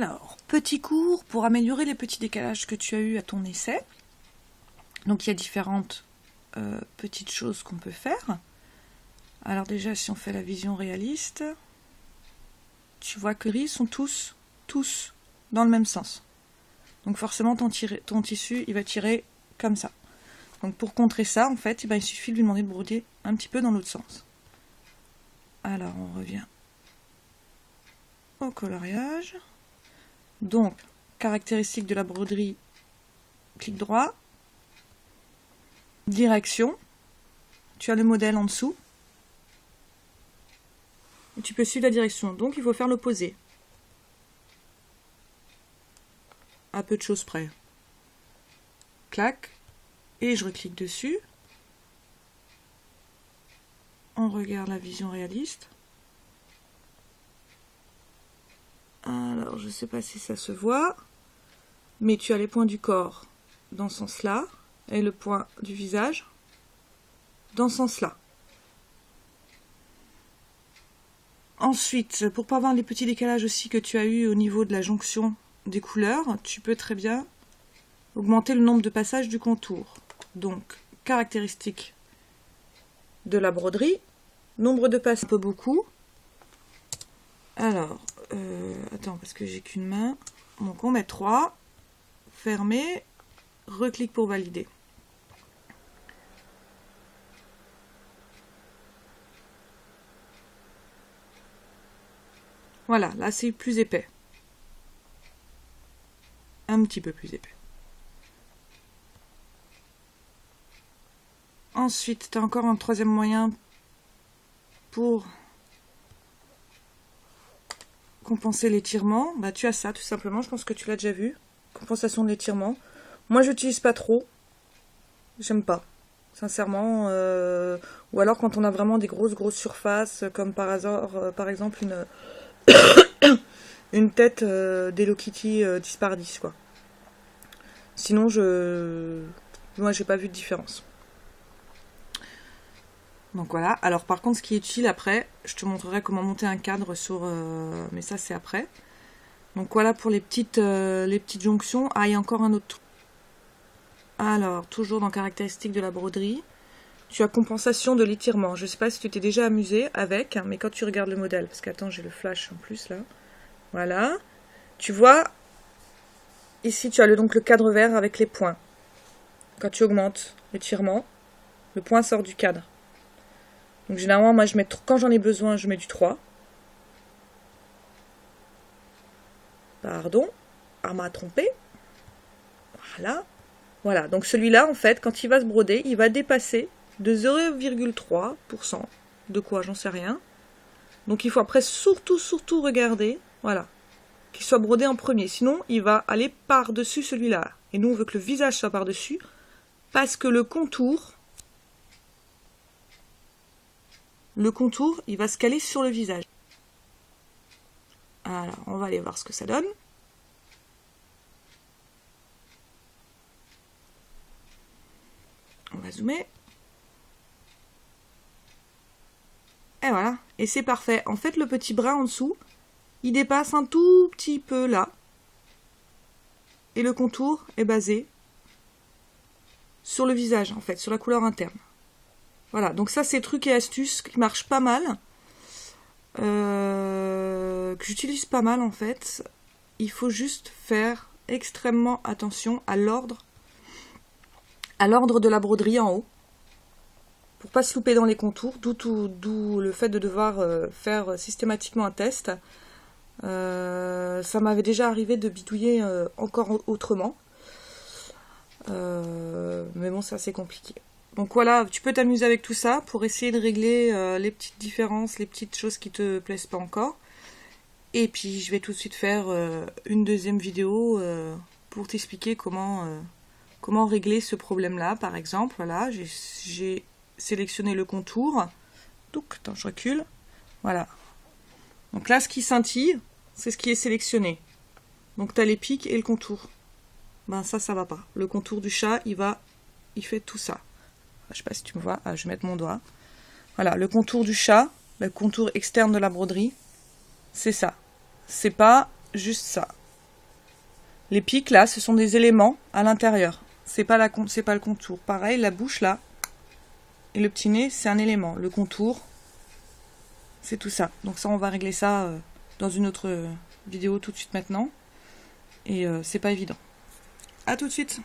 Alors, petit cours pour améliorer les petits décalages que tu as eu à ton essai. Donc il y a différentes petites choses qu'on peut faire. Alors déjà, si on fait la vision réaliste, tu vois que les gris sont tous dans le même sens. Donc forcément, ton tissu, il va tirer comme ça. Donc pour contrer ça, en fait, il suffit de lui demander de broder un petit peu dans l'autre sens. Alors, on revient au coloriage. Donc, caractéristique de la broderie, clic droit, direction, tu as le modèle en dessous, et tu peux suivre la direction. Donc, il faut faire l'opposé. À peu de choses près. Clac, et je reclique dessus. On regarde la vision réaliste. Alors, je ne sais pas si ça se voit, mais tu as les points du corps dans ce sens-là, et le point du visage dans ce sens-là. Ensuite, pour ne pas avoir les petits décalages aussi que tu as eu au niveau de la jonction des couleurs, tu peux très bien augmenter le nombre de passages du contour. Donc, caractéristique de la broderie, nombre de passages, un peu beaucoup. Alors, attends, parce que j'ai qu'une main. Donc on met 3, fermer, reclique pour valider. Voilà, là c'est plus épais. Un petit peu plus épais. Ensuite, tu as encore un troisième moyen pour compenser l'étirement. Bah, tu as ça tout simplement, je pense que tu l'as déjà vu. Compensation de l'étirement. Moi j'utilise pas trop. J'aime pas. Sincèrement. Ou alors quand on a vraiment des grosses surfaces, comme par hasard, par exemple une tête d'Hello Kitty 10 par 10 quoi. Sinon moi j'ai pas vu de différence. Donc voilà, alors par contre ce qui est utile après, je te montrerai comment monter un cadre sur... mais ça c'est après. Donc voilà pour les petites jonctions. Ah, il y a encore un autre truc. Alors, toujours dans caractéristiques de la broderie, tu as compensation de l'étirement. Je ne sais pas si tu t'es déjà amusé avec, mais quand tu regardes le modèle, parce qu'attends, j'ai le flash en plus là. Voilà. Tu vois, ici tu as donc le cadre vert avec les points. Quand tu augmentes l'étirement, le point sort du cadre. Donc généralement, moi, quand j'en ai besoin, je mets du 3. Pardon, à m'a trompé. Voilà. Voilà, donc celui-là, en fait, quand il va se broder, il va dépasser de 0,3%. De quoi, j'en sais rien. Donc il faut après surtout regarder, voilà, qu'il soit brodé en premier. Sinon, il va aller par-dessus celui-là. Et nous, on veut que le visage soit par-dessus, parce que le contour, il va se caler sur le visage. Alors, on va aller voir ce que ça donne. On va zoomer. Et voilà. Et c'est parfait. En fait, le petit bras en dessous, il dépasse un tout petit peu là. Et le contour est basé sur le visage, en fait, sur la couleur interne. Voilà, donc ça c'est trucs et astuces qui marchent pas mal, que j'utilise pas mal en fait. Il faut juste faire extrêmement attention à l'ordre de la broderie en haut, pour pas se louper dans les contours, d'où le fait de devoir faire systématiquement un test. Ça m'avait déjà arrivé de bidouiller encore autrement, mais bon, ça c'est compliqué. Donc voilà, tu peux t'amuser avec tout ça pour essayer de régler les petites différences, les petites choses qui te plaisent pas encore. Et puis je vais tout de suite faire une deuxième vidéo pour t'expliquer comment régler ce problème-là. Par exemple, voilà, j'ai sélectionné le contour. Donc, attends, je recule. Voilà. Donc là, ce qui scintille, c'est ce qui est sélectionné. Donc tu as les pics et le contour. Ben ça va pas. Le contour du chat, il fait tout ça. Je sais pas si tu me vois, je vais mettre mon doigt. Voilà, le contour du chat, le contour externe de la broderie, c'est ça. C'est pas juste ça. Les pics là, ce sont des éléments à l'intérieur. C'est pas le contour. Pareil, la bouche là et le petit nez, c'est un élément. Le contour, c'est tout ça. Donc ça, on va régler ça dans une autre vidéo tout de suite maintenant. Et c'est pas évident. À tout de suite.